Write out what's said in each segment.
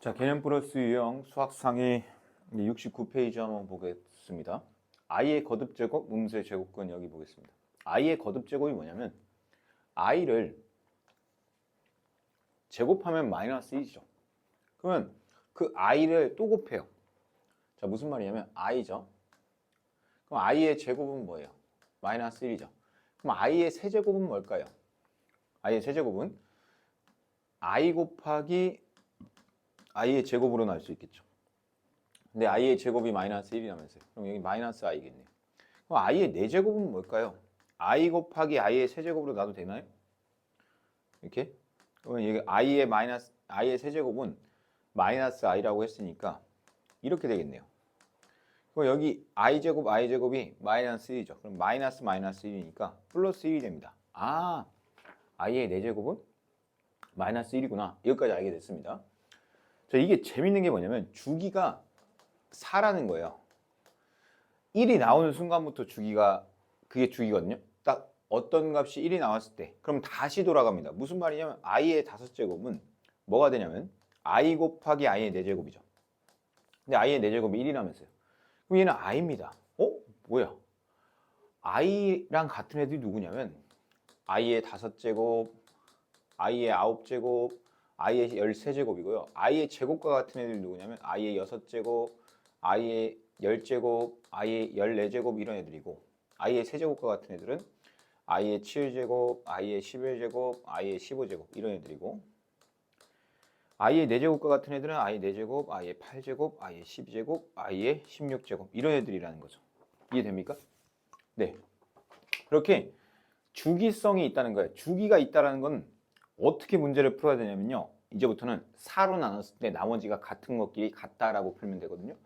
자, 개념 플러스 유형 수학 상위 69페이지 한번 보겠습니다. i의 거듭 제곱, 음수의 제곱근 여기 보겠습니다. i의 거듭 제곱이 뭐냐면 i를 제곱하면 마이너스 1이죠. 그러면 그 i를 또 곱해요. 자, 무슨 말이냐면 i죠. 그럼 i의 제곱은 뭐예요? 마이너스 1이죠. 그럼 i의 세제곱은 뭘까요? i의 세제곱은 i 곱하기 i의 제곱으로 나올 수 있겠죠. 근데 i의 제곱이 마이너스 1이라면서요. 그럼 여기 마이너스 i겠네요. 그럼 i의 4제곱은 뭘까요? i 곱하기 i의 세제곱으로 놔도 되나요? 이렇게? 그러면 여기 i의 세제곱은 마이너스 i라고 했으니까 이렇게 되겠네요. 그럼 여기 i제곱이 마이너스 1이죠. 그럼 마이너스 1이니까 플러스 1이 됩니다. 아, i의 4제곱은 마이너스 1이구나. 여기까지 알게 됐습니다. 자, 이게 재밌는 게 뭐냐면 주기가 4라는 거예요. 1이 나오는 순간부터 그게 주기거든요. 딱 어떤 값이 1이 나왔을 때 그럼 다시 돌아갑니다. 무슨 말이냐면 i의 5제곱은 뭐가 되냐면 i 곱하기 i의 4제곱이죠. 근데 i의 4제곱이 1이라면서요. 그럼 얘는 i입니다. 뭐야? i랑 같은 애들이 누구냐면 i의 5제곱, i의 9제곱, i의 13제곱이고요. i의 제곱과 같은 애들이 누구냐면 i의 6제곱, i의 10제곱, i의 14제곱 이런 애들이고 i의 세제곱과 같은 애들은 i의 7제곱, i의 11제곱, i의 15제곱 이런 애들이고 i의 4제곱과 같은 애들은 i의 4제곱, i의 8제곱, i의 12제곱, i의 16제곱 이런 애들이라는 거죠. 이해됩니까? 네. 그렇게 주기성이 있다는 거예요. 주기가 있다는 건 어떻게 문제를 풀어야 되냐면요. 이제부터는 4로 나눴을 때 나머지가 같은 것끼리 같다라고 풀면 되거든요.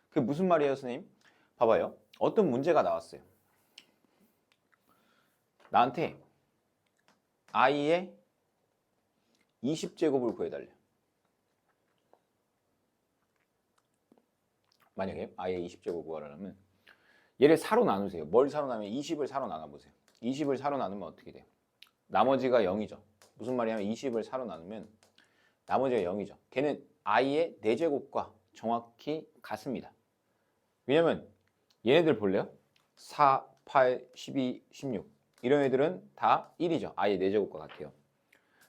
그게 무슨 말이에요, 선생님? 봐봐요. 어떤 문제가 나왔어요. 나한테 i의 20제곱을 구해달래. 만약에 i의 20제곱 구하려면 얘를 4로 나누세요. 뭘 4로 나누면 20을 4로 나눠보세요. 20을 4로 나누면 어떻게 돼요? 나머지가 0이죠. 무슨 말이냐면 20을 4로 나누면 나머지가 0이죠. 걔는 i의 4제곱과 정확히 같습니다. 왜냐면 얘네들 볼래요? 4, 8, 12, 16 이런 애들은 다 1이죠. i의 4제곱과 같아요.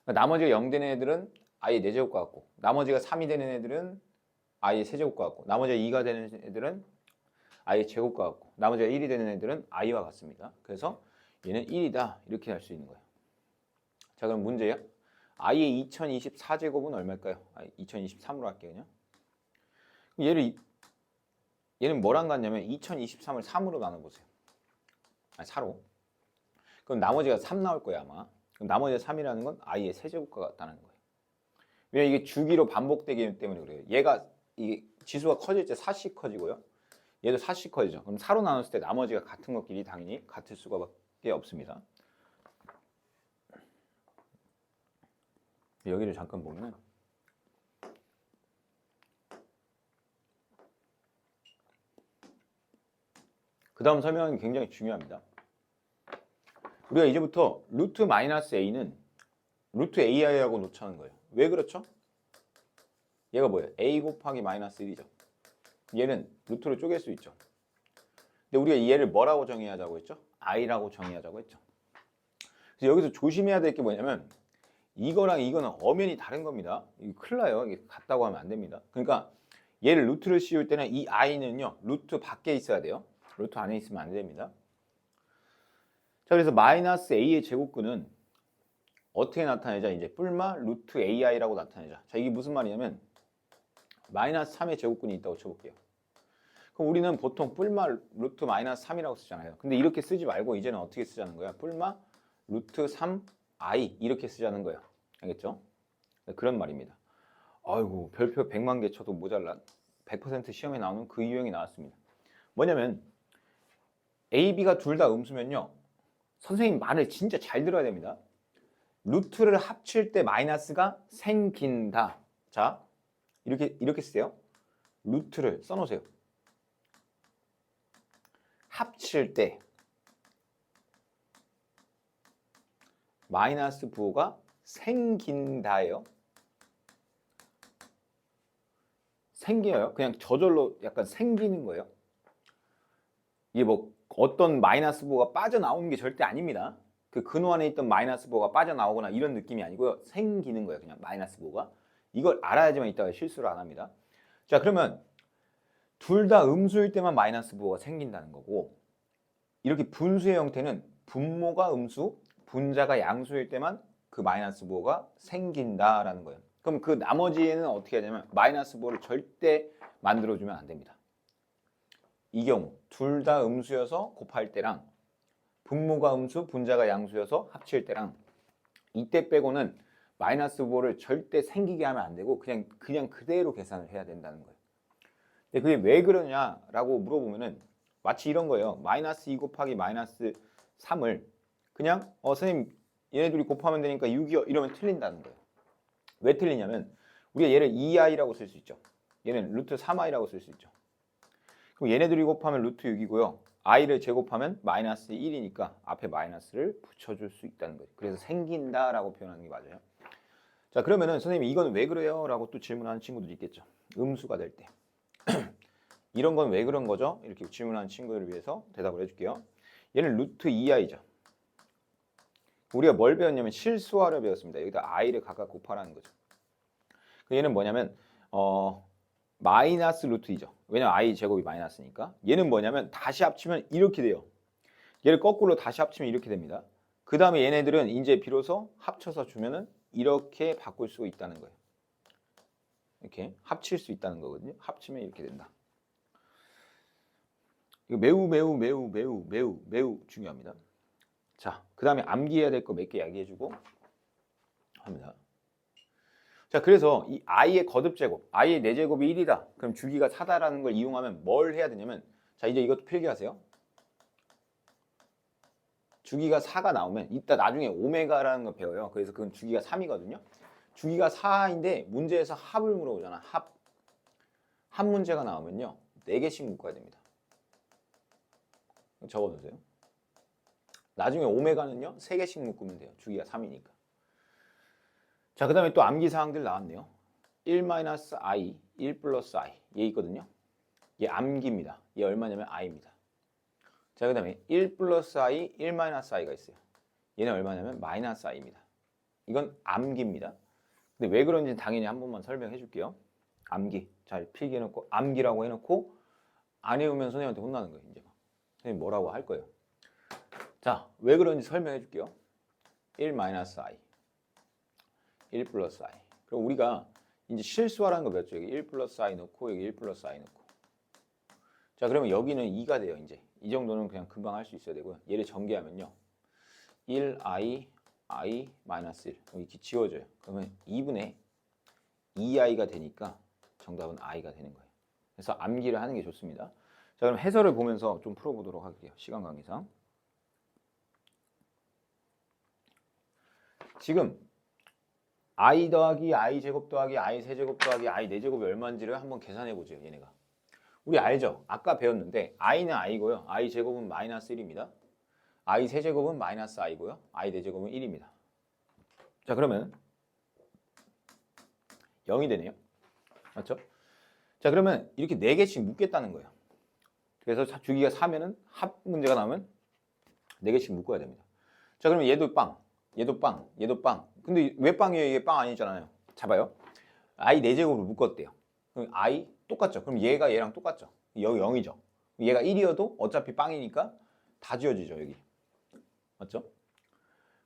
나머지가 0 되는 애들은 i의 4제곱과 같고 나머지가 3이 되는 애들은 i의 세제곱과 같고 나머지가 2가 되는 애들은 i의 제곱과 같고 나머지가 1이 되는 애들은 i와 같습니다. 그래서 얘는 1이다 이렇게 할 수 있는 거예요. 자, 그럼 문제야. i의 2024제곱은 얼마일까요? 2023으로 할게요. 그냥. 얘는 뭐랑 같냐면 2023을 3으로 나눠보세요. 4로. 그럼 나머지가 3 나올 거예요 아마. 그럼 나머지가 3이라는 건 i의 세제곱과 같다는 거예요. 왜 이게 주기로 반복되기 때문에 그래요. 얘가 이게 지수가 커질 때 4씩 커지고요. 얘도 4씩 커지죠. 그럼 4로 나눴을 때 나머지가 같은 것끼리 당연히 같을 수밖에 없습니다. 여기를 잠깐 보면은 그 다음 설명은 굉장히 중요합니다. 우리가 이제부터 루트 마이너스 a는 루트 ai라고 놓자는 거예요. 왜 그렇죠? 얘가 뭐예요? a 곱하기 마이너스 1이죠. 얘는 루트로 쪼갤 수 있죠. 근데 우리가 얘를 뭐라고 정의하자고 했죠? i라고 정의하자고 했죠. 그래서 여기서 조심해야 될 게 뭐냐면 이거랑 이거는 엄연히 다른 겁니다. 이거 큰일 나요. 이게 같다고 하면 안 됩니다. 그러니까 얘를 루트를 씌울 때는 이 i는요. 루트 밖에 있어야 돼요. 루트 안에 있으면 안 됩니다. 자, 그래서 마이너스 a의 제곱근은 어떻게 나타내자? 이제 뿔마 루트 ai라고 나타내자. 자, 이게 무슨 말이냐면 마이너스 3의 제곱근이 있다고 쳐볼게요. 그럼 우리는 보통 뿔마 루트 마이너스 3이라고 쓰잖아요. 근데 이렇게 쓰지 말고 이제는 어떻게 쓰자는 거야? 뿔마 루트 3i 이렇게 쓰자는 거예요. 알겠죠? 그런 말입니다. 아이고 별표 100만 개 쳐도 모자란 100% 시험에 나오는 그 유형이 나왔습니다. 뭐냐면 A, B가 둘 다 음수면요. 선생님 말을 진짜 잘 들어야 됩니다. 루트를 합칠 때 마이너스가 생긴다. 자, 이렇게 쓰세요. 루트를 써놓으세요. 합칠 때 마이너스 부호가 생긴다예요. 생겨요. 그냥 저절로 약간 생기는 거예요. 이게 뭐 어떤 마이너스 부호가 빠져나오는 게 절대 아닙니다. 그 근호 안에 있던 마이너스 부호가 빠져나오거나 이런 느낌이 아니고요. 생기는 거예요. 그냥 마이너스 부호가. 이걸 알아야지만 이따가 실수를 안 합니다. 자, 그러면 둘 다 음수일 때만 마이너스 부호가 생긴다는 거고, 이렇게 분수의 형태는 분모가 음수, 분자가 양수일 때만 그 마이너스 부호가 생긴다라는 거예요. 그럼 그 나머지에는 어떻게 하냐면 마이너스 부호를 절대 만들어주면 안 됩니다. 이 경우 둘 다 음수여서 곱할 때랑 분모가 음수, 분자가 양수여서 합칠 때랑 이때 빼고는 마이너스 부호를 절대 생기게 하면 안 되고 그냥 그대로 계산을 해야 된다는 거예요. 근데 그게 왜 그러냐라고 물어보면은 마치 이런 거예요. 마이너스 2 곱하기 마이너스 3을 그냥 선생님 얘네 둘이 곱하면 되니까 6이요 이러면 틀린다는 거예요. 왜 틀리냐면 우리가 얘를 2i라고 쓸 수 있죠. 얘는 루트 3i라고 쓸 수 있죠. 그럼 얘네들이 곱하면 루트 6이고요. i를 제곱하면 마이너스 1이니까 앞에 마이너스를 붙여줄 수 있다는 거예요. 그래서 생긴다라고 표현하는 게 맞아요. 자, 그러면은 선생님 이건 왜 그래요? 라고 또 질문하는 친구들이 있겠죠. 음수가 될 때. 이런 건 왜 그런 거죠? 이렇게 질문하는 친구들을 위해서 대답을 해줄게요. 얘는 루트 2i죠. 우리가 뭘 배웠냐면 실수하려 배웠습니다. 여기다 i를 각각 곱하라는 거죠. 얘는 뭐냐면 마이너스 루트 2죠. 왜냐면 i 제곱이 마이너스니까. 얘는 뭐냐면 다시 합치면 이렇게 돼요. 얘를 거꾸로 다시 합치면 이렇게 됩니다. 그 다음에 얘네들은 이제 비로소 합쳐서 주면은 이렇게 바꿀 수 있다는 거예요. 이렇게 합칠 수 있다는 거거든요. 합치면 이렇게 된다. 이거 매우 중요합니다. 자, 그 다음에 암기해야 될 거 몇 개 이야기해주고 합니다. 자, 그래서 이 i의 거듭제곱, i의 4제곱이 1이다. 그럼 주기가 4다라는 걸 이용하면 뭘 해야 되냐면, 자, 이제 이것도 필기하세요. 주기가 4가 나오면 이따 나중에 오메가라는 거 배워요. 그래서 그건 주기가 3이거든요. 주기가 4인데 문제에서 합을 물어보잖아. 합 문제가 나오면요. 4개씩 묶어야 됩니다. 적어두세요. 나중에 오메가는요. 3개씩 묶으면 돼요. 주기가 3이니까. 자, 그 다음에 또 암기사항들 나왔네요. 1-i, 1 플러스 i. 얘 있거든요. 얘 암기입니다. 얘 얼마냐면 i입니다. 자, 그 다음에 1 플러스 i, 1 마이너스 i가 있어요. 얘는 얼마냐면 마이너스 i입니다. 이건 암기입니다. 근데 왜 그런지 당연히 한 번만 설명해 줄게요. 암기. 잘 필기해놓고 암기라고 해놓고 안 해오면 선생님한테 혼나는 거예요. 이제 선생님 뭐라고 할 거예요. 자, 왜 그런지 설명해 줄게요. 1 마이너스 i, 1 플러스 i. 그럼 우리가 이제 실수하라는 거 배웠죠. 여기 1 플러스 i 넣고 여기 1 플러스 i 넣고. 자, 그러면 여기는 2가 돼요. 이제 이 정도는 그냥 금방 할 수 있어야 되고요. 얘를 전개하면요. 1i, i 마이너스 1 이렇게 지워져요. 그러면 2분의 2i가 되니까 정답은 i가 되는 거예요. 그래서 암기를 하는 게 좋습니다. 자, 그럼 해설을 보면서 좀 풀어보도록 할게요. 시간 관계상. 지금 i 더하기 i 제곱 더하기 i 세제곱 더하기 i 4제곱이 얼마인지를 한번 계산해 보죠. 얘네가. 우리 알죠? 아까 배웠는데 i는 i고요. i 제곱은 마이너스 1입니다. i 세제곱은 마이너스 i고요. i 4제곱은 1입니다. 자, 그러면 0이 되네요. 맞죠? 자, 그러면 이렇게 4개씩 묶겠다는 거예요. 그래서 주기가 4면은 합 문제가 나오면 4개씩 묶어야 됩니다. 자, 그러면 얘도 빵, 얘도 빵, 얘도 빵. 근데 왜 빵이에요? 이게 빵 아니잖아요. 잡아요. i 4제곱으로 묶었대요. 그럼 i 똑같죠? 그럼 얘가 얘랑 똑같죠? 여기 0이죠? 얘가 1이어도 어차피 빵이니까 다 지워지죠, 여기. 맞죠?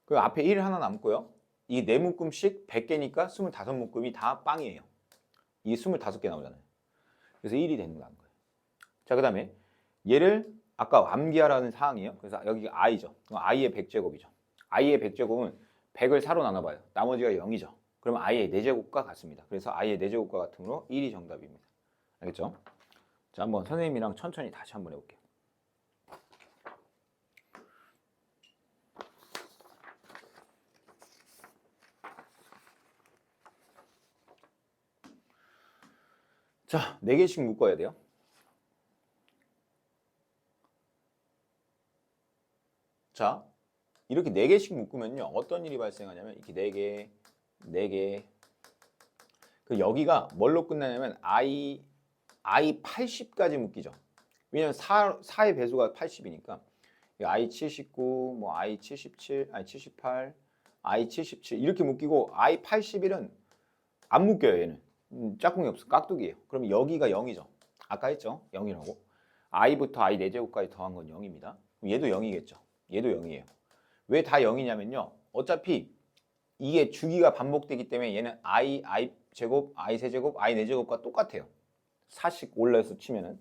그 앞에 1 하나 남고요. 이 4묶음씩 100개니까 25묶음이 다 빵이에요. 이게 25개 나오잖아요. 그래서 1이 되는 거예요. 자, 그 다음에 얘를 아까 암기하라는 사항이에요. 그래서 여기 i죠. i의 100제곱이죠. i의 100제곱은 100을 4로 나눠봐요. 나머지가 0이죠. 그럼 i의 4제곱과 같습니다. 그래서 i의 4제곱과 같으므로 1이 정답입니다. 알겠죠? 자, 한번 선생님이랑 천천히 다시 한번 해볼게요. 자, 4개씩 묶어야 돼요. 자, 이렇게 4개씩 묶으면요. 어떤 일이 발생하냐면 이렇게 4개, 4개. 그 여기가 뭘로 끝나냐면 i 80까지 묶이죠. 왜냐면 4의 배수가 80이니까 i 79, 뭐 i 77, i 78, i 77 이렇게 묶이고 i 81은 안 묶여요. 얘는 짝꿍이 없어. 깍두기예요. 그럼 여기가 0이죠. 아까 했죠? 0이라고. i부터 i 4제곱까지 더한 건 0입니다. 그럼 얘도 0이겠죠. 얘도 0이에요. 왜 다 0이냐면요. 어차피 이게 주기가 반복되기 때문에 얘는 i 제곱, i 세제곱, i 4제곱과 똑같아요. 4씩 올라서 치면은.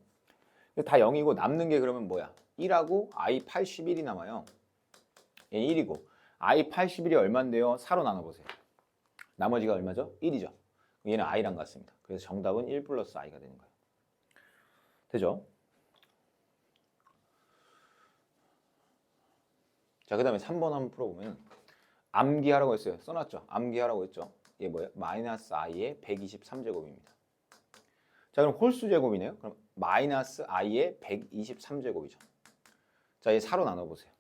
다 0이고 남는 게 그러면 뭐야? 1하고 i 81이 남아요. 얘는 1이고 i 81이 얼마인데요? 4로 나눠보세요. 나머지가 얼마죠? 1이죠. 얘는 i랑 같습니다. 그래서 정답은 1 플러스 i가 되는 거예요. 되죠? 자, 그 다음에 3번 한번 풀어보면 암기하라고 했어요. 써놨죠? 암기하라고 했죠? 이게 뭐예요? 마이너스 i의 123제곱입니다. 자, 그럼 홀수 제곱이네요. 그럼 마이너스 i의 123제곱이죠. 자, 얘 4로 나눠보세요.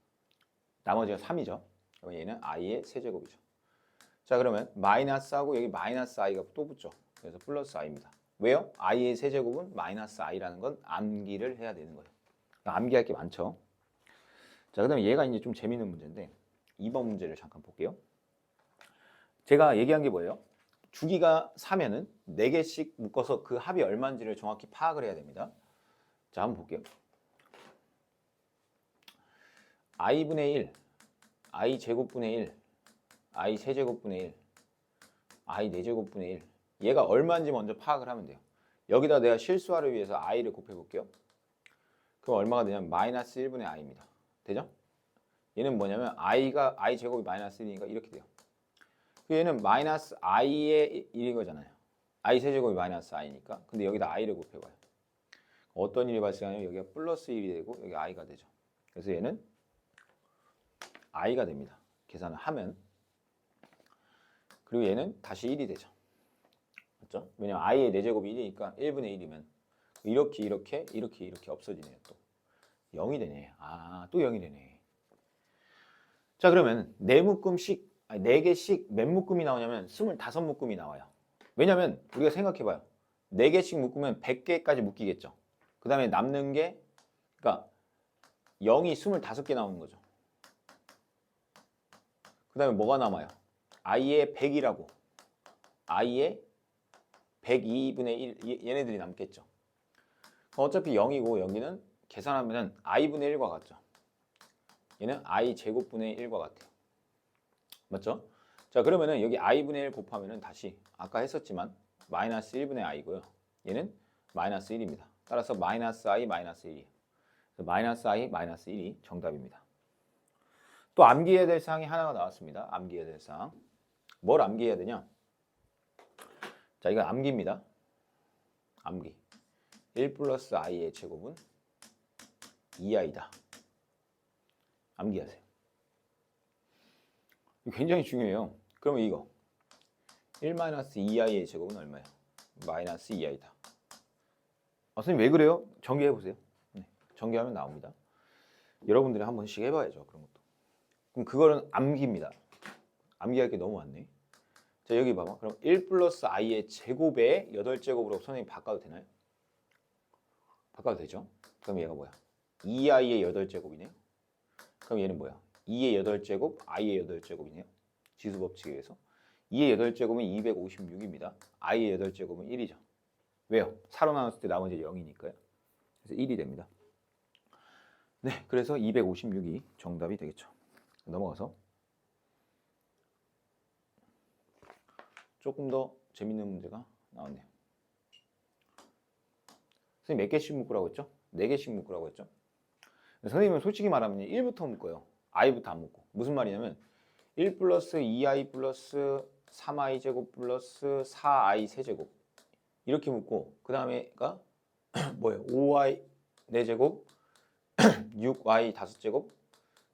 나머지가 3이죠. 그럼 얘는 i의 세제곱이죠. 자, 그러면 마이너스하고 여기 마이너스 i가 또 붙죠. 그래서 플러스 i입니다. 왜요? i의 세제곱은 마이너스 i라는 건 암기를 해야 되는 거예요. 암기할 게 많죠. 자, 그 다음에 얘가 이제 좀 재밌는 문제인데 2번 문제를 잠깐 볼게요. 제가 얘기한 게 뭐예요? 주기가 4면은 4개씩 묶어서 그 합이 얼마인지를 정확히 파악을 해야 됩니다. 자, 한번 볼게요. i분의 1, i 제곱분의 1, i 세제곱분의 1, i 4제곱분의 1. 얘가 얼마인지 먼저 파악을 하면 돼요. 여기다 내가 실수하를 위해서 i를 곱해볼게요. 그럼 얼마가 되냐면 마이너스 1분의 i입니다. 되죠? 얘는 뭐냐면 i 제곱이 마이너스 1이니까 이렇게 돼요. 얘는 마이너스 i의 1인 거잖아요. i 세제곱이 마이너스 i니까. 근데 여기다 i를 곱해봐요. 어떤 일이 발생하냐면 여기가 플러스 1이 되고 여기 i가 되죠. 그래서 얘는 i가 됩니다. 계산을 하면. 그리고 얘는 다시 1이 되죠. 맞죠? 왜냐면 i의 4제곱이 1이니까 1분의 1이면 이렇게 없어지네요. 또 0이 되네. 아, 또 0이 되네. 자, 그러면 4개씩 몇 묶음이 나오냐면 25묶음이 나와요. 왜냐면 우리가 생각해봐요. 4개씩 묶으면 100개까지 묶이겠죠. 그 다음에 남는 게 그러니까 0이 25개 나오는 거죠. 그 다음에 뭐가 남아요? i의 100이라고. i의 102분의 1 얘네들이 남겠죠. 어차피 0이고 여기는 계산하면 i분의 1과 같죠. 얘는 i 제곱분의 1과 같아요. 맞죠? 자, 그러면은 여기 i분의 1 곱하면은 다시 아까 했었지만 마이너스 1분의 i고요. 얘는 마이너스 1입니다. 따라서 마이너스 i 마이너스 1이에요. 마이너스 i 마이너스 1이 정답입니다. 또 암기해야 될 사항이 하나가 나왔습니다. 암기해야 될 사항. 뭘 암기해야 되냐? 자, 이건 암기입니다. 암기. 1 플러스 i의 제곱은 2i다. 암기하세요. 굉장히 중요해요. 그러면 이거 1 마이너스 2i의 제곱은 얼마예요? 마이너스 2i다. 선생님 왜 그래요? 전개해보세요. 네, 전개하면 나옵니다. 여러분들이 한 번씩 해봐야죠. 그런 것도. 그럼 그거는 암기입니다. 암기할 게 너무 많네. 자, 여기 봐봐. 그럼 1 플러스 i의 제곱에 8제곱으로 선생님 바꿔도 되나요? 바꿔도 되죠. 그럼 얘가 뭐야? 2i의 8제곱이네요. 그럼 얘는 뭐야? 2의 8제곱, i의 8제곱이네요. 지수법칙에 의해서. 2의 8제곱은 256입니다. i의 8제곱은 1이죠. 왜요? 4로 나눴을 때 나머지 0이니까요. 그래서 1이 됩니다. 네, 그래서 256이 정답이 되겠죠. 넘어가서 조금 더 재밌는 문제가 나왔네요. 선생님 몇 개씩 묶으라고 했죠? 4개씩 묶으라고 했죠? 선생님은 솔직히 말하면 1부터 묶어요. i부터 안 묶고. 무슨 말이냐면 1 플러스 2i 플러스 3i 제곱 플러스 4i 세제곱 이렇게 묶고 그 다음에가 뭐예요? 5i 4제곱 6y 5제곱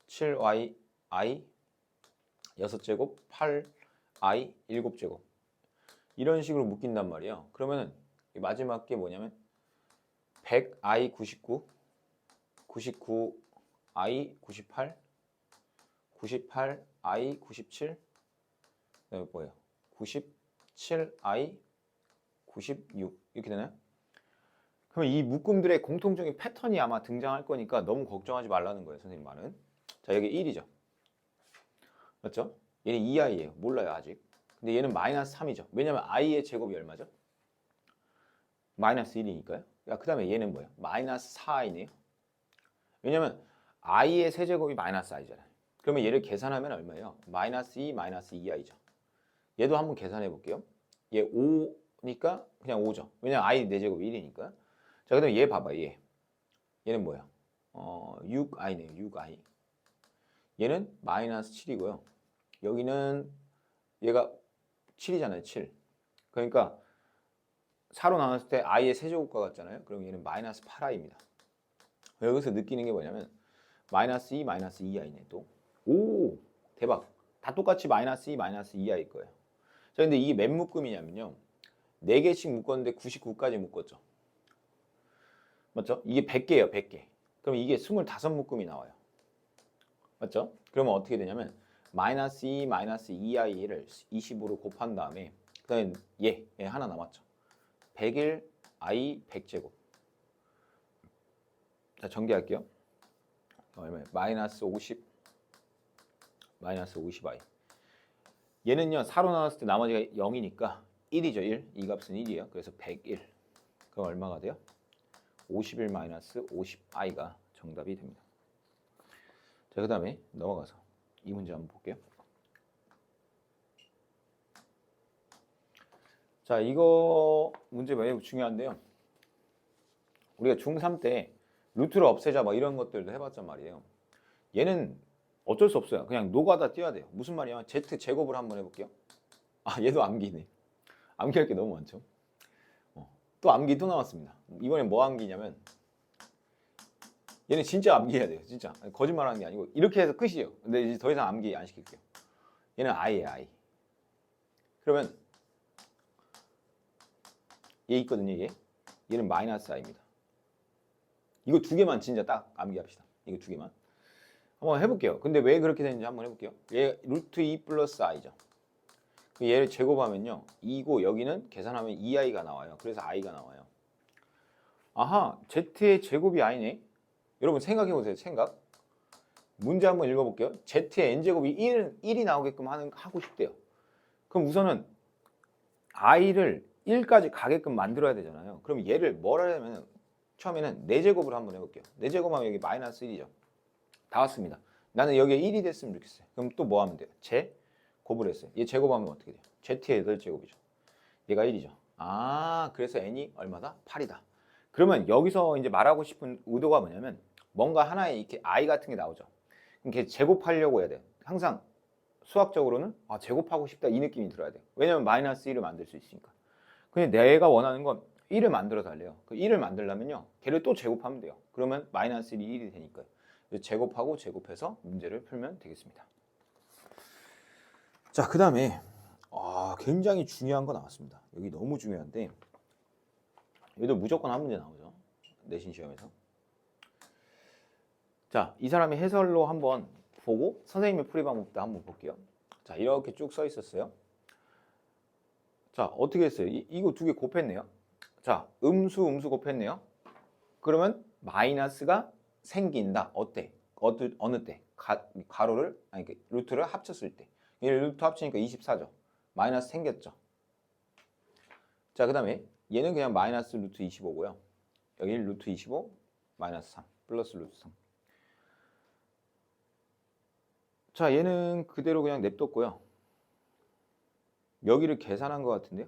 7y i 6제곱 8i 7제곱 이런 식으로 묶인단 말이에요. 그러면 마지막 게 뭐냐면 100i 99 99i 98 98i 97 뭐예요? 97i 96 이렇게 되나요? 그러면 이 묶음들의 공통적인 패턴이 아마 등장할 거니까 너무 걱정하지 말라는 거예요, 선생님 말은. 자, 여기 1이죠. 맞죠? 얘는 2i예요. 몰라요, 아직. 근데 얘는 마이너스 3이죠. 왜냐면 i의 제곱이 얼마죠? 마이너스 1이니까요. 그 다음에 얘는 뭐예요? 마이너스 4i네요. 왜냐면 i의 세제곱이 마이너스 i잖아요. 그러면 얘를 계산하면 얼마예요? 마이너스 2, 마이너스 2i죠. 얘도 한번 계산해 볼게요. 얘 5니까 그냥 5죠. 왜냐면 i 4제곱 1이니까. 자, 그 다음에 얘 봐봐, 얘. 얘는 뭐야? 6i네요, 6i. 얘는 마이너스 7이고요. 여기는 얘가 7이잖아요, 7. 그러니까 4로 나눴을 때 i의 세제곱과 같잖아요. 그럼 얘는 마이너스 8i입니다. 여기서 느끼는 게 뭐냐면 마이너스 2, 마이너스 2i네 또. 오, 대박. 다 똑같이 마이너스 2, 마이너스 2i일 거예요. 자, 근데 이게 몇 묶음이냐면요. 4개씩 묶었는데 99까지 묶었죠. 맞죠? 이게 100개예요, 100개. 그럼 이게 25묶음이 나와요. 맞죠? 그러면 어떻게 되냐면 마이너스 2, 마이너스 2i를 20으로 곱한 다음에 그 다음에 얘 하나 남았죠. 101, i 100제곱. 자, 전개할게요. 얼마예요? 마이너스 50, 마이너스 50i. 얘는요, 4로 나눴을 때 나머지가 0이니까 1이죠, 1. 이 값은 1이에요. 그래서 101. 그럼 얼마가 돼요? 51 마이너스 50i가 정답이 됩니다. 자, 그 다음에 넘어가서 이 문제 한번 볼게요. 자, 이거 문제 매우 중요한데요. 우리가 중3 때 루트를 없애자 뭐 이런 것들도 해봤단 말이에요. 얘는 어쩔 수 없어요. 그냥 노가다 띄워야 돼요. 무슨 말이야? z 제곱을 한번 해볼게요. 아, 얘도 암기네. 암기할 게 너무 많죠. 또 암기 또 나왔습니다. 이번엔 뭐 암기냐면 얘는 진짜 암기해야 돼요. 진짜 거짓말하는 게 아니고 이렇게 해서 끝이에요. 근데 이제 더 이상 암기 안 시킬게요. 얘는 i예요, i. 그러면 얘 있거든요, 얘. 얘는 마이너스 i입니다. 이거 두 개만 진짜 딱 암기합시다. 이거 두 개만. 한번 해볼게요. 근데 왜 그렇게 되는지 한번 해볼게요. 얘 루트 2 플러스 i죠. 얘를 제곱하면요 2고 여기는 계산하면 2i가 나와요. 그래서 i가 나와요. 아하, z의 제곱이 i네. 여러분 생각해보세요. 생각. 문제 한번 읽어볼게요. z의 n제곱이 1이 나오게끔 하고 싶대요. 그럼 우선은 i를 1까지 가게끔 만들어야 되잖아요. 그럼 얘를 뭘 하려면 처음에는 4제곱으로 한번 해볼게요. 4제곱하면 여기 마이너스 1이죠. 다 왔습니다. 나는 여기에 1이 됐으면 좋겠어요. 그럼 또 뭐 하면 돼요? 제곱을 했어요. 얘 제곱하면 어떻게 돼요? z의 8제곱이죠. 얘가 1이죠. 아, 그래서 n이 얼마다? 8이다. 그러면 여기서 이제 말하고 싶은 의도가 뭐냐면 뭔가 하나의 이렇게 i 같은 게 나오죠. 그럼 걔 제곱하려고 해야 돼요. 항상 수학적으로는 제곱하고 싶다 이 느낌이 들어야 돼요. 왜냐면 마이너스 1을 만들 수 있으니까. 근데 내가 원하는 건 1을 만들어 달래요. 그 1을 만들려면요. 걔를 또 제곱하면 돼요. 그러면 마이너스 1이 1이 되니까요. 제곱하고 제곱해서 문제를 풀면 되겠습니다. 자, 그 다음에 굉장히 중요한 거 나왔습니다. 여기 너무 중요한데 여기도 무조건 한 문제 나오죠. 내신 시험에서. 자, 이 사람의 해설로 한번 보고 선생님의 풀이 방법도 한번 볼게요. 자, 이렇게 쭉 써 있었어요. 자, 어떻게 했어요? 이거 두 개 곱했네요. 자, 음수 곱했네요. 그러면 마이너스가 생긴다. 어때? 어느 때? 가로를 아니 루트를 합쳤을 때. 얘 루트 합치니까 24죠. 마이너스 생겼죠. 자, 그 다음에 얘는 그냥 마이너스 루트 25고요. 여기 루트 25 마이너스 3 플러스 루트 3. 자, 얘는 그대로 그냥 냅뒀고요. 여기를 계산한 것 같은데요.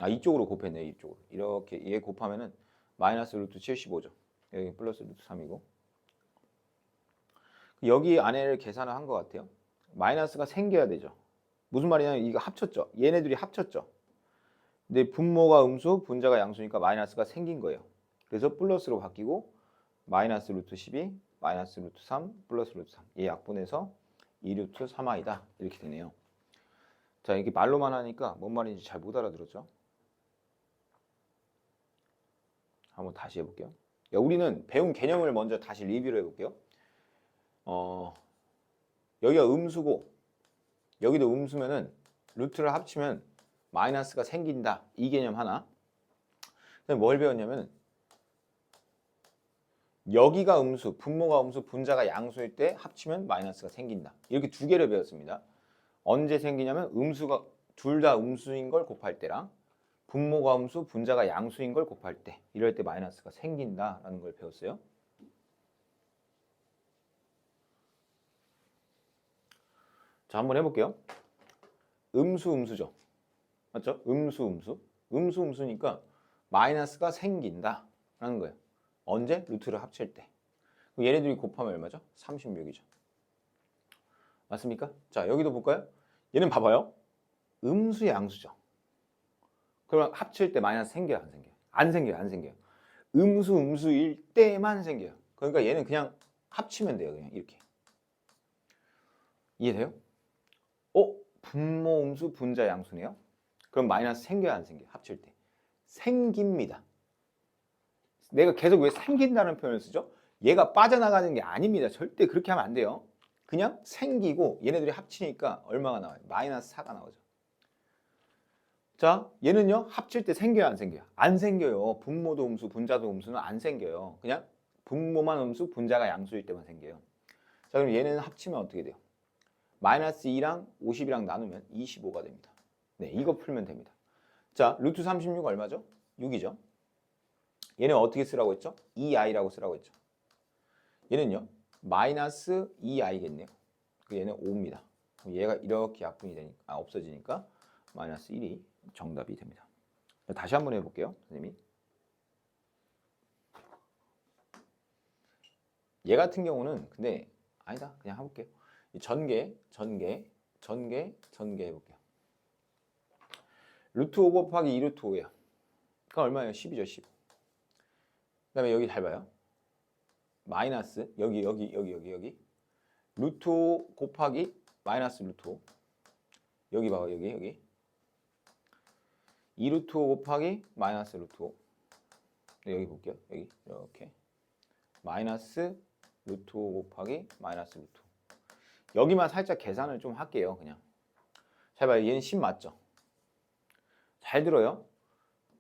이쪽으로 곱했네요. 이쪽으로. 이렇게 얘 곱하면은 마이너스 루트 75죠. 여기 플러스 루트 3이고. 여기 안에를 계산을 한 것 같아요. 마이너스가 생겨야 되죠. 무슨 말이냐면 이거 합쳤죠. 얘네들이 합쳤죠. 근데 분모가 음수, 분자가 양수니까 마이너스가 생긴 거예요. 그래서 플러스로 바뀌고 마이너스 루트 12, 마이너스 루트 3, 플러스 루트 3. 얘 약분해서 2 루트 3i다. 이렇게 되네요. 자, 이렇게 말로만 하니까 뭔 말인지 잘 못 알아들었죠? 한번 다시 해볼게요. 우리는 배운 개념을 먼저 다시 리뷰를 해볼게요. 여기가 음수고 여기도 음수면은 루트를 합치면 마이너스가 생긴다. 이 개념 하나. 그다음에 뭘 배웠냐면 여기가 음수, 분모가 음수, 분자가 양수일 때 합치면 마이너스가 생긴다. 이렇게 두 개를 배웠습니다. 언제 생기냐면 음수가 둘 다 음수인 걸 곱할 때랑 분모가 음수, 분자가 양수인 걸 곱할 때 이럴 때 마이너스가 생긴다라는 걸 배웠어요. 자, 한번 해볼게요. 음수, 음수죠. 맞죠? 음수, 음수. 음수, 음수니까 마이너스가 생긴다라는 거예요. 언제? 루트를 합칠 때. 그럼 얘네들이 곱하면 얼마죠? 36이죠. 맞습니까? 자, 여기도 볼까요? 얘는 봐봐요. 음수, 양수죠. 그러면 합칠 때 마이너스 생겨요? 안 생겨요? 안 생겨요? 안 생겨요? 음수, 음수일 때만 생겨요. 그러니까 얘는 그냥 합치면 돼요. 그냥 이렇게. 이해돼요? 분모, 음수, 분자, 양수네요? 그럼 마이너스 생겨요? 안 생겨요? 합칠 때. 생깁니다. 내가 계속 왜 생긴다는 표현을 쓰죠? 얘가 빠져나가는 게 아닙니다. 절대 그렇게 하면 안 돼요. 그냥 생기고 얘네들이 합치니까 얼마가 나와요? 마이너스 4가 나오죠. 자, 얘는요 합칠 때 생겨요? 안 생겨요? 안 생겨요. 분모도 음수, 분자도 음수는 안 생겨요. 그냥 분모만 음수, 분자가 양수일 때만 생겨요. 자, 그럼 얘는 합치면 어떻게 돼요? 마이너스 2랑 50이랑 나누면 25가 됩니다. 네, 이거 풀면 됩니다. 자, 루트 36 얼마죠? 6이죠. 얘는 어떻게 쓰라고 했죠? 2i라고 쓰라고 했죠. 얘는요 마이너스 2i겠네요. 얘는 5입니다. 얘가 이렇게 약분이 되니까 없어지니까 마이너스 1이 정답이 됩니다. 다시 한번 해볼게요. 선생님이 얘 같은 경우는 근데 아니다. 그냥 해볼게요. 전개 해볼게요. 루트 5 곱하기 2 루트 5예요. 그럼 얼마예요? 10이죠. 10. 그 다음에 여기 잘 봐요. 마이너스 여기 루트 5 곱하기 마이너스 루트 5 여기 봐요. 여기 2 루트 5 곱하기 마이너스 루트 5 여기 볼게요. 여기 이렇게 마이너스 루트 5 곱하기 마이너스 루트 5 여기만 살짝 계산을 좀 할게요. 그냥 잘 봐요. 얘는 10 맞죠? 잘 들어요.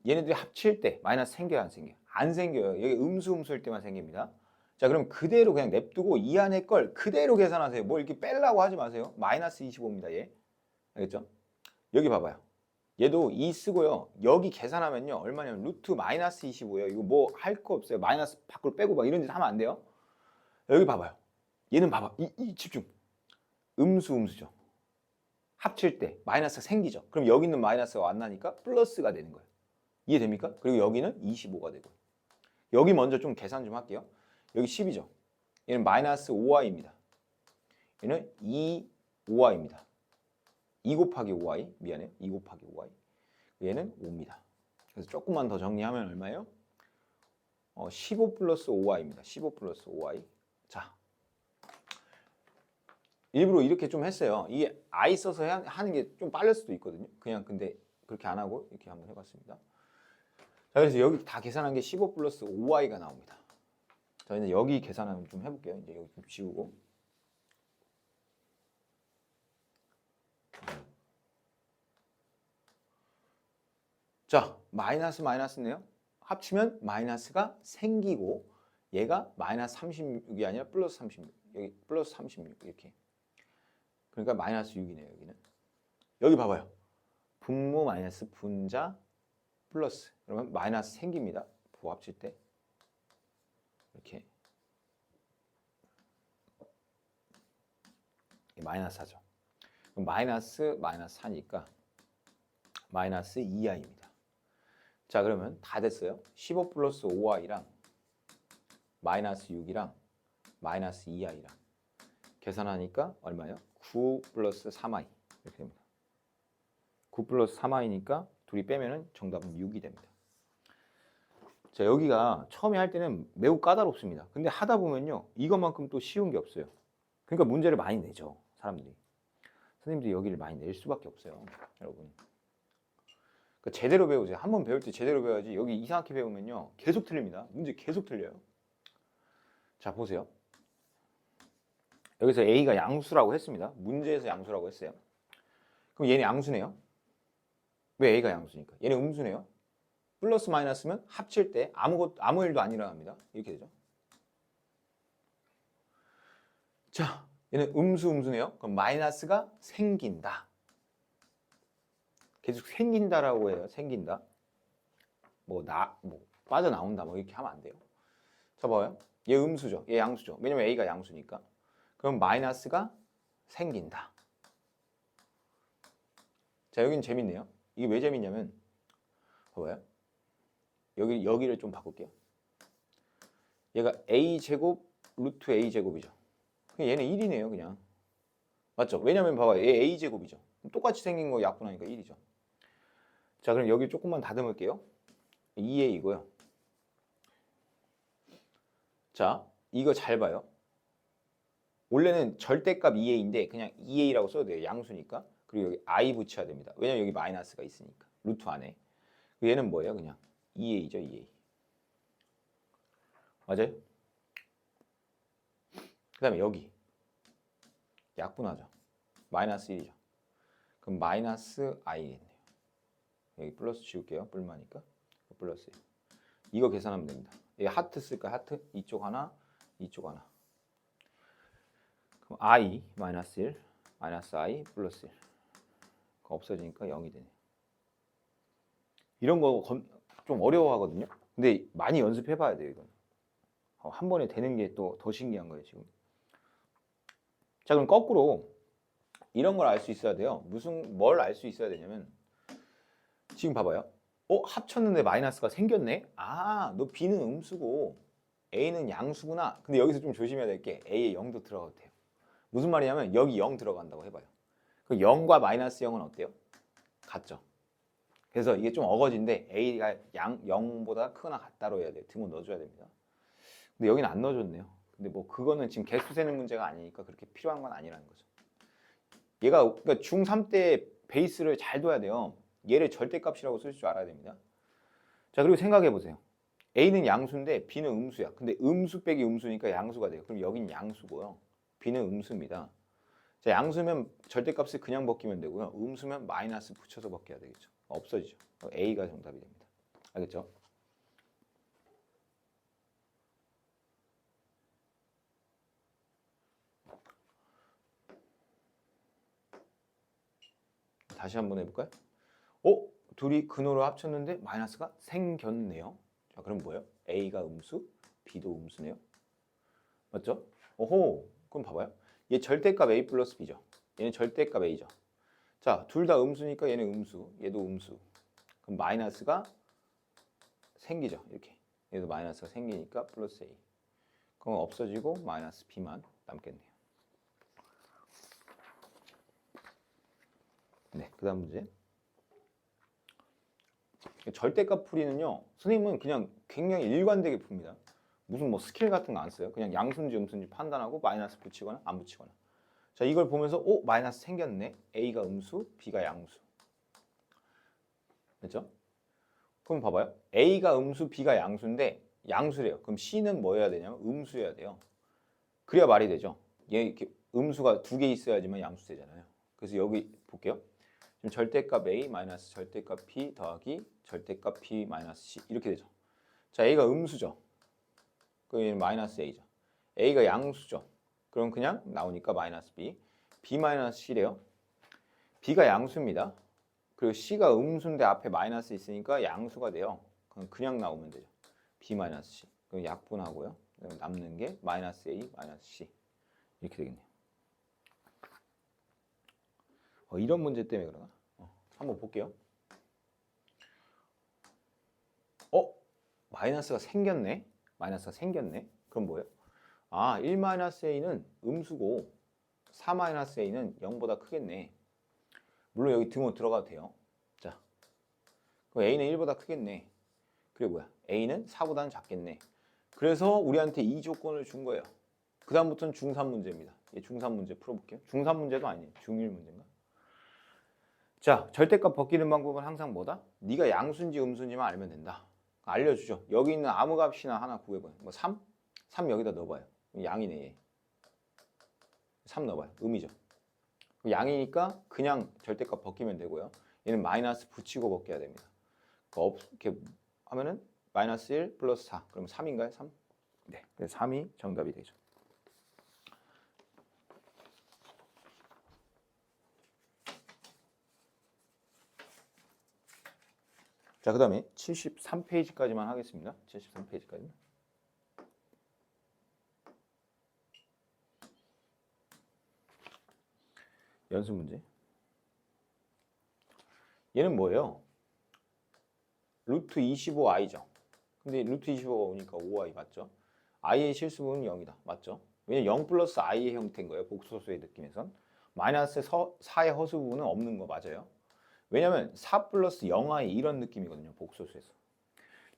얘네들이 합칠 때 마이너스 생겨요? 안 생겨요? 안 생겨요. 여기 음수일 때만 생깁니다. 자, 그럼 그대로 그냥 냅두고 이 안에 걸 그대로 계산하세요. 뭐 이렇게 빼려고 하지 마세요. 마이너스 25입니다. 얘. 알겠죠? 여기 봐봐요. 얘도 2 쓰고요. 여기 계산하면요. 얼마냐면 루트 마이너스 25예요. 이거 뭐 할 거 없어요. 마이너스 밖으로 빼고 막 이런 짓 하면 안 돼요. 여기 봐봐요. 얘는 봐봐. 이 집중. 음수죠. 합칠 때 마이너스가 생기죠. 그럼 여기 있는 마이너스가 안 나니까 플러스가 되는 거예요. 이해됩니까? 그리고 여기는 25가 되고. 여기 먼저 좀 계산 좀 할게요. 여기 10이죠. 얘는 마이너스 5i입니다. 얘는 2,5i입니다. 2 곱하기 5i 미안해요. 2 곱하기 5i 얘는 5입니다. 그래서 조금만 더 정리하면 얼마예요? 15 플러스 5i입니다. 15 플러스 5i. 자, 일부러 이렇게 좀 했어요. 이게 i 써서 하는 게 좀 빠를 수도 있거든요. 그냥 근데 그렇게 안 하고 이렇게 한번 해봤습니다. 자, 그래서 여기 다 계산한 게 15 플러스 5i가 나옵니다. 자, 이제 여기 계산을 좀 해볼게요. 이제 여기 좀 지우고. 자, 마이너스네요. 합치면 마이너스가 생기고 얘가 마이너스 36이 아니라 플러스 36. 여기 플러스 36 이렇게. 그러니까 마이너스 6이네요. 여기는. 여기 봐봐요. 분모 마이너스 분자 플러스. 그러면 마이너스 생깁니다. 부호 합칠 때. 이렇게. 마이너스 하죠. 그럼 마이너스 4니까 마이너스 2i입니다. 자, 그러면 다 됐어요. 15 플러스 5i랑 마이너스 6이랑 마이너스 2i랑 계산하니까 얼마예요? 9 플러스 3i 이렇게 됩니다. 9 플러스 3i니까 둘이 빼면은 정답은 6이 됩니다. 자, 여기가 처음에 할 때는 매우 까다롭습니다. 근데 하다 보면요. 이것만큼 또 쉬운 게 없어요. 그러니까 문제를 많이 내죠. 사람들이. 선생님들이 여기를 많이 낼 수밖에 없어요. 여러분. 그러니까 제대로 배우세요. 한번 배울 때 제대로 배워야지. 여기 이상하게 배우면요. 계속 틀립니다. 문제 계속 틀려요. 자, 보세요. 여기서 A가 양수라고 했습니다. 문제에서 양수라고 했어요. 그럼 얘는 양수네요. 왜 A가 양수니까. 얘는 음수네요. 플러스 마이너스면 합칠 때 아무 일도 안 일어납니다. 이렇게 되죠. 자, 얘는 음수네요. 그럼 마이너스가 생긴다. 계속 생긴다라고 해요. 생긴다. 뭐 빠져나온다. 뭐 이렇게 하면 안 돼요. 자, 봐요. 얘 음수죠. 얘 양수죠. 왜냐면 A가 양수니까. 그럼 마이너스가 생긴다. 자, 여기는 재밌네요. 이게 왜 재밌냐면 봐봐요. 여기를 좀 바꿀게요. 얘가 A제곱 루트 A제곱이죠. 얘는 1이네요, 그냥. 맞죠? 왜냐면 봐봐요. 얘 A제곱이죠. 똑같이 생긴 거 약분하니까 1이죠. 자, 그럼 여기 조금만 다듬을게요. 2A이고요. 자, 이거 잘 봐요. 원래는 절대값 2A인데 그냥 2A라고 써도 돼요. 양수니까. 그리고 여기 I 붙여야 됩니다. 왜냐면 여기 마이너스가 있으니까. 루트 안에. 얘는 뭐예요? 그냥 2A죠, 2A. 맞아요? 그 다음에 여기 약분하죠. 마이너스 1이죠. 그럼 마이너스 I겠네요. 여기 플러스 지울게요. 뿔마니까. 플러스 1. 이거 계산하면 됩니다. 얘 하트 쓸까? 하트? 이쪽 하나, 이쪽 하나. 그럼 I 마이너스 1, 마이너스 I 플러스 1. 없어지니까 0이 되네요. 이런 거 좀 어려워하거든요. 근데 많이 연습해봐야 돼요. 이건. 한 번에 되는 게 또 더 신기한 거예요. 지금. 자, 그럼 거꾸로 이런 걸 알 수 있어야 돼요. 뭘 알 수 있어야 되냐면 지금 봐봐요. 합쳤는데 마이너스가 생겼네? 아, 너 B는 음수고 A는 양수구나. 근데 여기서 좀 조심해야 될 게 A에 0도 들어가도 돼요. 무슨 말이냐면 여기 0 들어간다고 해봐요. 그 0과 마이너스 0은 어때요? 같죠? 그래서 이게 좀 어거지인데 A가 0보다 크거나 같다로 해야 돼요. 등호 넣어줘야 됩니다. 근데 여기는 안 넣어줬네요. 근데 뭐 그거는 지금 개수 세는 문제가 아니니까 그렇게 필요한 건 아니라는 거죠. 얘가 그러니까 중3 때 베이스를 잘 둬야 돼요. 얘를 절대값이라고 쓸 줄 알아야 됩니다. 자, 그리고 생각해 보세요. A는 양수인데 B는 음수야. 근데 음수 빼기 음수니까 양수가 돼요. 그럼 여긴 양수고요. B는 음수입니다. 자, 양수면 절대값을 그냥 벗기면 되고요. 음수면 마이너스 붙여서 벗겨야 되겠죠. 없어지죠. A가 정답이 됩니다. 알겠죠? 다시 한번 해볼까요? 둘이 근호로 합쳤는데 마이너스가 생겼네요. 자, 그럼 뭐예요? A가 음수, B도 음수네요. 맞죠? 오호, 그럼 봐봐요. 얘 절대값 A 플러스 B죠. 얘는 절대값 A죠. 자, 둘 다 음수니까 얘는 음수, 얘도 음수. 그럼 마이너스가 생기죠. 이렇게. 얘도 마이너스가 생기니까 플러스 A. 그럼 없어지고 마이너스 B만 남겠네요. 네, 그 다음 문제. 절대값 풀이는요, 선생님은 그냥 굉장히 일관되게 풉니다. 무슨 뭐 스킬 같은 거 안 써요. 그냥 양수인지 음수인지 판단하고 마이너스 붙이거나 안 붙이거나. 자, 이걸 보면서 마이너스 생겼네. A가 음수, B가 양수. 됐죠? 그럼 봐봐요. A가 음수, B가 양수인데 양수래요. 그럼 C는 뭐 해야 되냐면 음수여야 돼요. 그래야 말이 되죠. 얘 이렇게 음수가 두 개 있어야지만 양수 되잖아요. 그래서 여기 볼게요. 지금 절대값 A 마이너스 절대값 B 더하기 절대값 B 마이너스 C 이렇게 되죠. 자, A가 음수죠. 그럼 얘는 마이너스 A죠. A가 양수죠. 그럼 그냥 나오니까 마이너스 B. B 마이너스 C래요. B가 양수입니다. 그리고 C가 음수인데 앞에 마이너스 있으니까 양수가 돼요. 그럼 그냥 나오면 되죠. B 마이너스 C. 그럼 약분하고요. 남는 게 마이너스 A 마이너스 C. 이렇게 되겠네요. 이런 문제 때문에 그러나? 한번 볼게요. 마이너스가 생겼네. 마이너스가 생겼네. 그럼 뭐예요? 1-A는 음수고 4-A는 0보다 크겠네. 물론 여기 등호 들어가도 돼요. 자, 그럼 A는 1보다 크겠네. 그리고 뭐야? A는 4보다는 작겠네. 그래서 우리한테 이 조건을 준 거예요. 그 다음부터는 중3 문제입니다. 중3 문제 풀어볼게요. 중3 문제도 아니에요. 중1 문제인가? 자, 절대값 벗기는 방법은 항상 뭐다? 네가 양수인지 음수인지만 알면 된다. 알려주죠. 여기 있는 아무 값이나 하나 구해봐요. 뭐 3? 3 여기다 넣어봐요. 양이네 얘. 3 넣어봐요. 음이죠. 양이니까 그냥 절대값 벗기면 되고요. 얘는 마이너스 붙이고 벗겨야 됩니다. 이렇게 하면은 마이너스 1 플러스 4. 그럼 3인가요? 3? 네. 그래서 3이 정답이 되죠. 자, 그 다음에 73페이지까지만 하겠습니다. 73페이지까지. 연습 문제. 얘는 뭐예요? 루트 25i죠. 근데 루트 25가 오니까 5i 맞죠? i의 실수분은 0이다. 맞죠? 왜냐면 0 플러스 i의 형태인 거예요. 복소수의 느낌에선. 마이너스 4의 허수 부분은 없는 거 맞아요. 왜냐면 4 플러스 0i 이런 느낌이거든요. 복소수에서.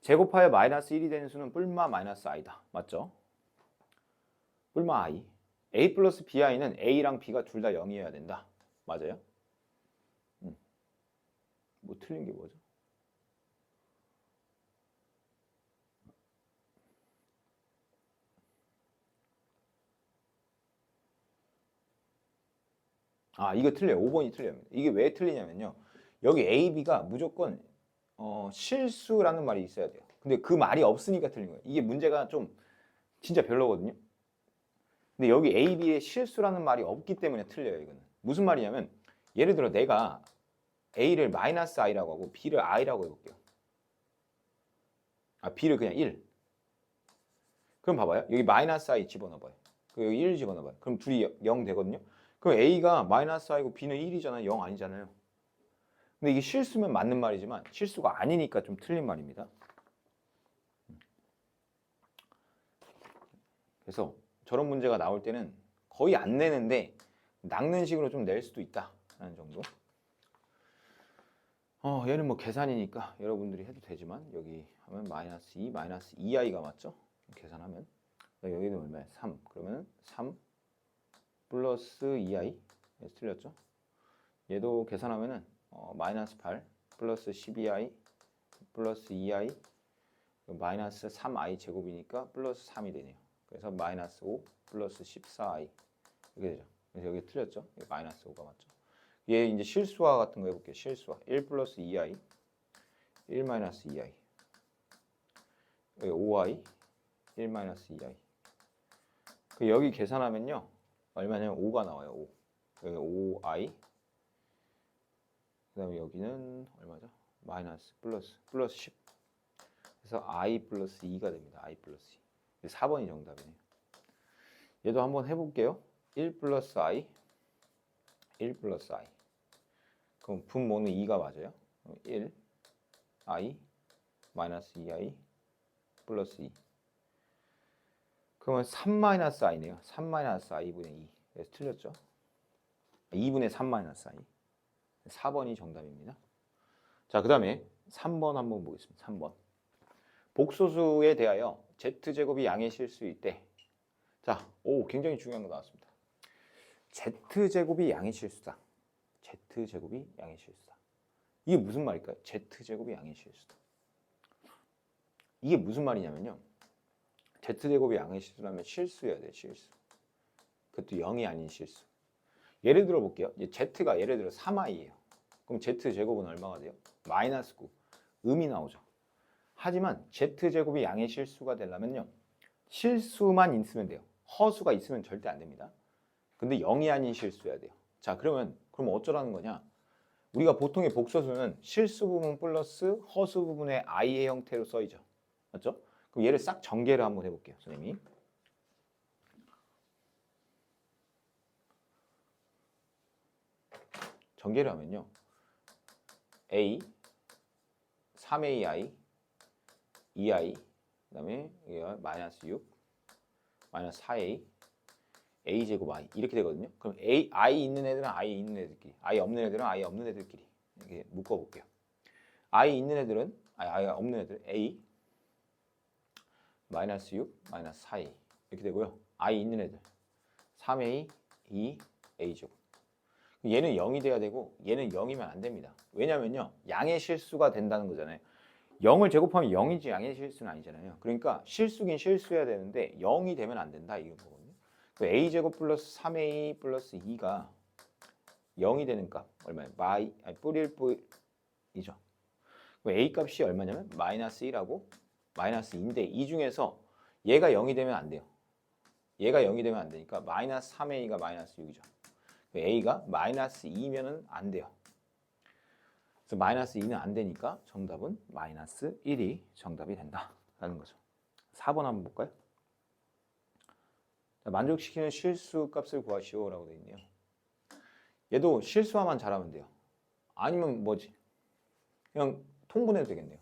제곱하여 마이너스 1이 되는 수는 뿔마 마이너스 i다. 맞죠? 뿔마 i. a 플러스 bi는 a랑 b가 둘 다 0이어야 된다. 맞아요? 뭐 틀린 게 뭐죠? 아, 이거 틀려요. 5번이 틀려요. 이게 왜 틀리냐면요. 여기 A, B가 무조건 실수라는 말이 있어야 돼요. 근데 그 말이 없으니까 틀린 거예요. 이게 문제가 좀 진짜 별로거든요. 근데 여기 A, B에 실수라는 말이 없기 때문에 틀려요. 이거는. 무슨 말이냐면 예를 들어 내가 A를 마이너스 I라고 하고 B를 I라고 해볼게요. 아, B를 그냥 1. 그럼 봐봐요. 여기 마이너스 I 집어넣어봐요. 여기 1 집어넣어봐요. 그럼 둘이 0 되거든요. 그럼 A가 마이너스 I고 B는 1이잖아요. 0 아니잖아요. 근데 이게 실수면 맞는 말이지만 실수가 아니니까 좀 틀린 말입니다. 그래서 저런 문제가 나올 때는 거의 안 내는데 낚는 식으로 좀 낼 수도 있다라는 정도. 얘는 뭐 계산이니까 여러분들이 해도 되지만 여기 하면 마이너스 2, 마이너스 2i가 맞죠? 계산하면 여기는 얼마야? 3. 그러면 3 플러스 2i. 틀렸죠? 얘도 계산하면은 마이너스 8 플러스 12i 플러스 2i 마이너스 3i 제곱이니까 플러스 3이 되네요. 그래서 마이너스 5 플러스 14i 이렇게 되죠. 그래서 여기 틀렸죠? 마이너스 5가 맞죠? 얘 이제 실수화 같은 거 해볼게요. 실수화 1 플러스 2i 1 마이너스 2i 여기 5i 1 마이너스 2i 여기 계산하면요 얼마냐면 5가 나와요. 5 여기 5i 그 다음에 여기는 얼마죠? 마이너스 플러스 10 그래서 i 플러스 2가 됩니다. i 플러스 2 4번이 정답이네요. 얘도 한번 해볼게요. 1 플러스 i 1 플러스 i 그럼 분모는 2가 맞아요. 1 i 마이너스 2i 플러스 2 그러면 3 마이너스 i네요. 3 마이너스 i분의 2 그래서 틀렸죠. 2분의 3 마이너스 i 4번이 정답입니다. 자, 그 다음에 3번 한번 보겠습니다. 3번. 복소수에 대하여 z제곱이 양의 실수일 때 자, 굉장히 중요한 거 나왔습니다. z제곱이 양의 실수다. z제곱이 양의 실수다. 이게 무슨 말일까요? z제곱이 양의 실수다. 이게 무슨 말이냐면요. z제곱이 양의 실수라면 실수여야 돼, 실수. 그것도 0이 아닌 실수. 예를 들어 볼게요. z가 예를 들어 3i예요. 그럼 z제곱은 얼마가 돼요? 마이너스 9. 음이 나오죠. 하지만 z제곱이 양의 실수가 되려면요. 실수만 있으면 돼요. 허수가 있으면 절대 안 됩니다. 근데 0이 아닌 실수여야 돼요. 자, 그럼 어쩌라는 거냐? 우리가 보통의 복소수는 실수 부분 플러스 허수 부분의 i의 형태로 써이죠. 맞죠? 그럼 얘를 싹 전개를 한번 해볼게요. 선생님이. 전개를 하면요. a 3ai 2i 그 다음에 마이너스 6 마이너스 4a a 제곱 i 이렇게 되거든요. 그럼 i 있는 애들은 i 있는 애들끼리 i 없는 애들은 i 없는 애들끼리 이렇게 묶어볼게요. i 있는 애들은 i 없는 애들 a 마이너스 6 마이너스 4a 이렇게 되고요. i 있는 애들 3a 2 a 제곱 얘는 0이 돼야 되고 얘는 0이면 안 됩니다. 왜냐면요. 양의 실수가 된다는 거잖아요. 0을 제곱하면 0이지 양의 실수는 아니잖아요. 그러니까 실수긴 실수해야 되는데 0이 되면 안 된다 이런 거거든요. a제곱 플러스 3a 플러스 2가 0이 되는 값 얼마예요? 이죠. A 값이 얼마냐면 마이너스 1하고 마이너스 2인데 이 중에서 얘가 0이 되면 안 돼요. 얘가 0이 되면 안 되니까 마이너스 3A가 마이너스 6이죠. A가 마이너스 2면은 안 돼요. 그래서 마이너스 2는 안 되니까 정답은 마이너스 1이 정답이 된다라는 거죠. 4번 한번 볼까요? 자, 만족시키는 실수 값을 구하시오라고 되어 있네요. 얘도 실수화만 잘하면 돼요. 아니면 뭐지? 그냥 통분해도 되겠네요.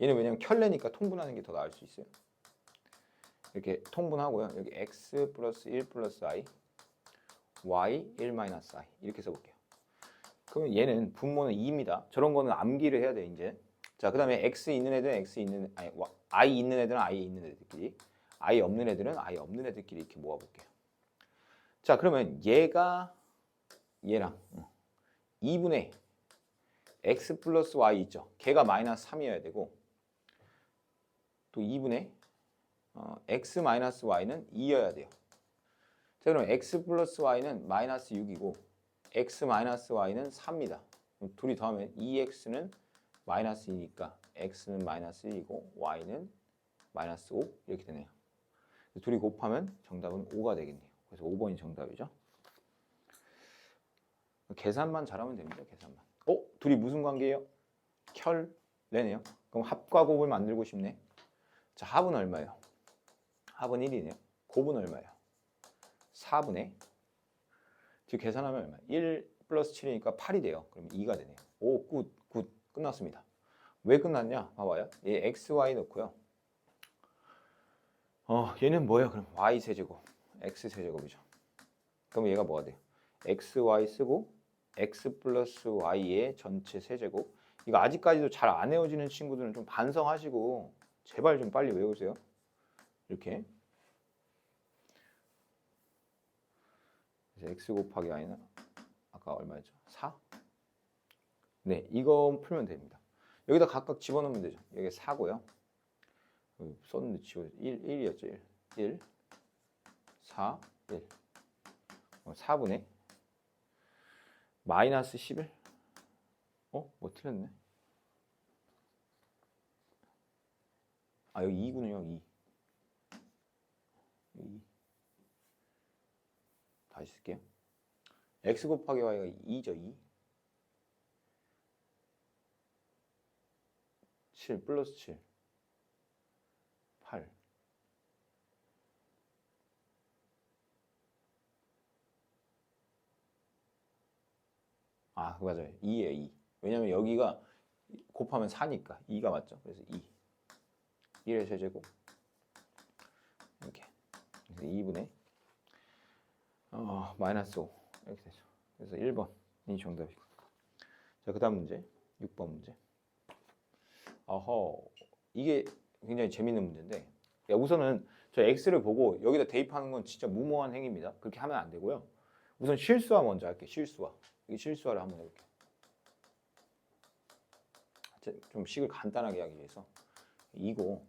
얘는 왜냐면 켤레니까 통분하는 게 더 나을 수 있어요. 이렇게 통분하고요. 여기 x 플러스 1 플러스 i, y 1 마이너스 i 이렇게 써볼게요. 그러면 얘는 분모는 2입니다. 저런 거는 암기를 해야 돼 이제. 자, 그다음에 x 있는 애들은 i 있는 애들은 i 있는 애들끼리, i 없는 애들은 i 없는 애들끼리 이렇게 모아볼게요. 자, 그러면 얘가 얘랑 2분의 x 플러스 y 있죠. 걔가 마이너스 3이어야 되고 또 2분의 x 마이너스 y는 2여야 돼요. 자, 그럼 x 플러스 y는 마이너스 6이고 x 마이너스 y는 3입니다. 둘이 더하면 2x는 마이너스 2니까 x는 마이너스 1이고 y는 마이너스 5 이렇게 되네요. 둘이 곱하면 정답은 5가 되겠네요. 그래서 5번이 정답이죠. 계산만 잘하면 됩니다. 계산만. 둘이 무슨 관계예요? 켤레네요. 그럼 합과 곱을 만들고 싶네. 자, 합은 얼마예요? 합은 1이네요. 곱은 얼마예요? 4분의 지금 계산하면 얼마예요? 1 플러스 7이니까 8이 돼요. 그럼 2가 되네요. 오, 굿. 끝났습니다. 왜 끝났냐? 봐봐요. 얘 xy 넣고요. 얘는 뭐예요? 그럼 y 세제곱, x 세제곱이죠. 그럼 얘가 뭐가 돼요? xy 쓰고 x 플러스 y의 전체 세제곱. 이거 아직까지도 잘 안 외워지는 친구들은 좀 반성하시고 제발 좀 빨리 외우세요. 이렇게. 그래서 x 곱하기 y는 아까 얼마였죠? 4? 네, 이거 풀면 됩니다. 여기다 각각 집어넣으면 되죠. 여기 4고요. 썼는데 지워 1이었죠. 1, 4, 1. 4분의 마이너스 11. 뭐 틀렸네. 아, 여기 2군요. 2. 2. 다시 쓸게요. x 곱하기 y가 2죠. 2. 7 플러스 7. 8. 아, 맞아요. 2예요, 2. 왜냐면 여기가 곱하면 4니까 2가 맞죠. 그래서 2. 1의 세제곱. 이렇게. 그래서 2분의 마이너스 5. 이렇게 되죠. 그래서 1번이 정답이고. 자, 그 다음 문제. 6번 문제. 이게 굉장히 재밌는 문제인데, 우선은 저 x를 보고 여기다 대입하는 건 진짜 무모한 행위입니다. 그렇게 하면 안 되고요. 우선 실수화 먼저 할게요. 실수화. 이 실수화를 한번 해볼게요. 좀 식을 간단하게 하기 위해서 2고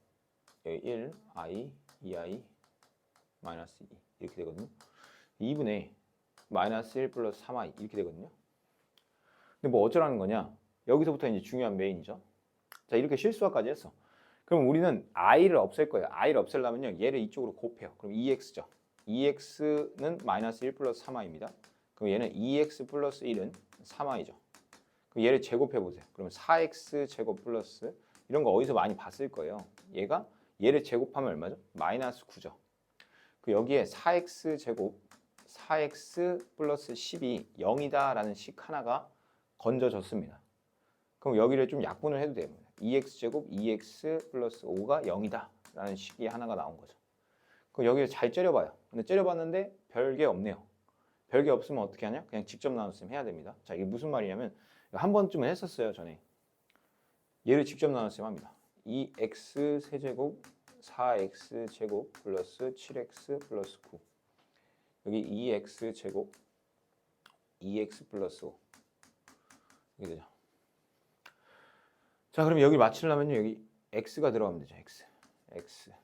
여기 1, i, 2i, 마이너스 2 이렇게 되거든요. 2분의 마이너스 1 플러스 3i 이렇게 되거든요. 근데 뭐 어쩌라는 거냐? 여기서부터 이제 중요한 메인이죠. 자, 이렇게 실수화까지 했어. 그럼 우리는 i를 없앨 거예요. i를 없애려면요, 얘를 이쪽으로 곱해요. 그럼 2x죠. 2x는 마이너스 1 플러스 3i입니다. 그럼 얘는 2x 플러스 1은 3i죠. 그럼 얘를 제곱해 보세요. 그러면 4x 제곱 플러스, 이런 거 어디서 많이 봤을 거예요. 얘를 제곱하면 얼마죠? 마이너스 9죠. 그 여기에 4x 제곱, 4x 플러스 10이 0이다 라는 식 하나가 건져졌습니다. 그럼 여기를 좀 약분을 해도 돼요. 2x 제곱 2x 플러스 5가 0이다 라는 식이 하나가 나온 거죠. 그럼 여기를 잘 째려봐요. 근데 째려봤는데 별게 없네요. 별게 없으면 어떻게 하냐? 그냥 직접 나눴으면 해야 됩니다. 자, 이게 무슨 말이냐면 한 번쯤은 했었어요, 전에. 얘를 직접 나눴으면 합니다. 2x 세제곱 4x 제곱 플러스 7x 플러스 9. 여기 2x 제곱 2x 플러스 5. 이렇게 되죠. 자, 그럼 여기 맞추려면 여기 x가 들어가면 되죠. x.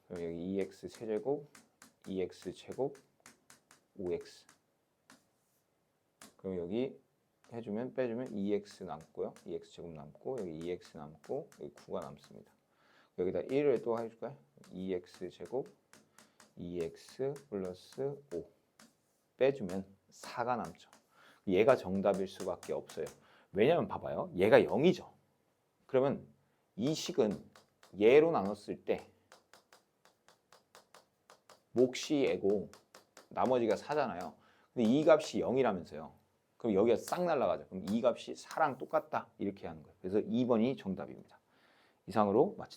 그럼 여기 2x 세제곱 2x 제곱 5x. 그럼 여기 해주면 빼주면 2x 남고요. 2x 제곱 남고 여기 2x 남고 여기 9가 남습니다. 여기다 1을 또 해줄까요? 2x 제곱 2x 플러스 5 빼주면 4가 남죠. 얘가 정답일 수밖에 없어요. 왜냐면 봐봐요. 얘가 0이죠. 그러면 이 식은 얘로 나눴을 때 몫이 얘고 나머지가 4잖아요. 근데 이 값이 0이라면서요. 그럼 여기가 싹 날아가죠. 그럼 이 값이 4랑 똑같다. 이렇게 하는 거예요. 그래서 2번이 정답입니다. 이상으로 마치겠습니다.